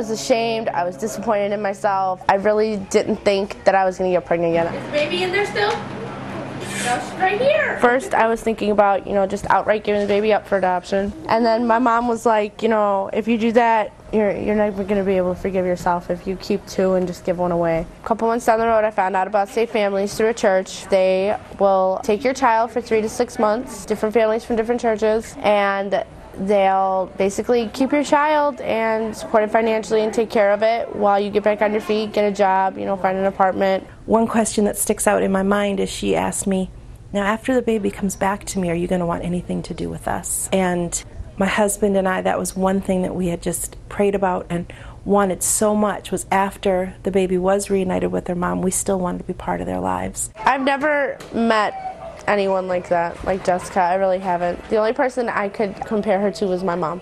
was ashamed. I was disappointed in myself. I really didn't think that I was going to get pregnant again. Is the baby in there still? No, she's right here. First, I was thinking about, just outright giving the baby up for adoption. And then my mom was like, if you do that, you're never going to be able to forgive yourself if you keep two and just give one away. A couple months down the road, I found out about Safe Families through a church. They will take your child for 3 to 6 months, different families from different churches, and they'll basically keep your child and support it financially and take care of it while you get back on your feet, get a job, find an apartment. One question that sticks out in my mind is she asked me, now after the baby comes back to me, are you going to want anything to do with us? And my husband and I, that was one thing that we had just prayed about and wanted so much, was after the baby was reunited with their mom, we still wanted to be part of their lives. I've never met anyone like that, like Jessica. I really haven't. The only person I could compare her to was my mom.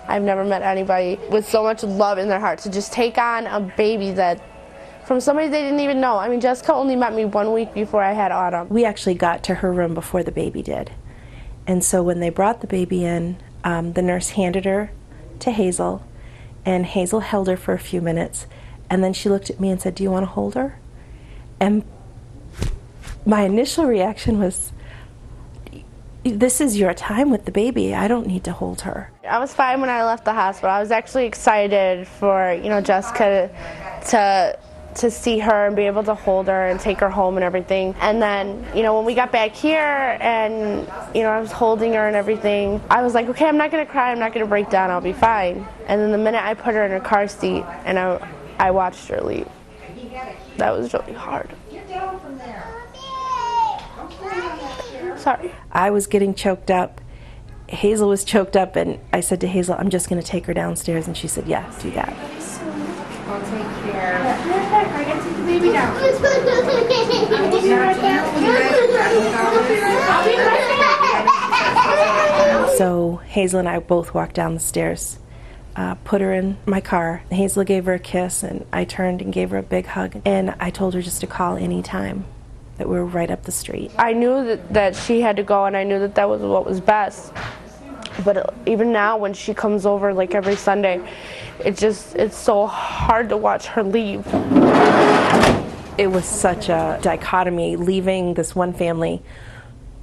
I've never met anybody with so much love in their heart to just take on a baby that from somebody they didn't even know. I mean, Jessica only met me 1 week before I had Autumn. We actually got to her room before the baby did. And so when they brought the baby in, the nurse handed her to Hazel, and Hazel held her for a few minutes, and then she looked at me and said, "Do you want to hold her?" And my initial reaction was, this is your time with the baby. I don't need to hold her. I was fine when I left the hospital. I was actually excited for, Jessica to see her and be able to hold her and take her home and everything. And then, when we got back here and, I was holding her and everything, I was like, okay, I'm not going to cry. I'm not going to break down. I'll be fine. And then the minute I put her in her car seat and I watched her leave, that was really hard. Sorry. I was getting choked up. Hazel was choked up, and I said to Hazel, I'm just going to take her downstairs, and she said, yes, do that. I'll take care. I got to take the baby down. So Hazel and I both walked down the stairs, put her in my car. Hazel gave her a kiss, and I turned and gave her a big hug, and I told her just to call any time, that we were right up the street. I knew that she had to go, and I knew that was what was best. But even now, when she comes over like every Sunday, it's so hard to watch her leave. It was such a dichotomy, leaving this one family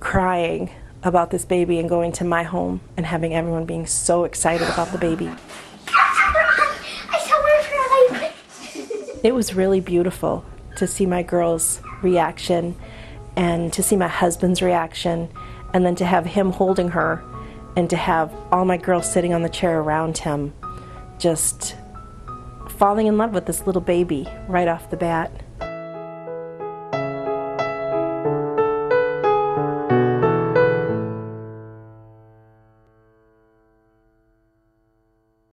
crying about this baby and going to my home and having everyone being so excited about the baby. It was really beautiful to see my girls' reaction and to see my husband's reaction, and then to have him holding her and to have all my girls sitting on the chair around him, just falling in love with this little baby right off the bat.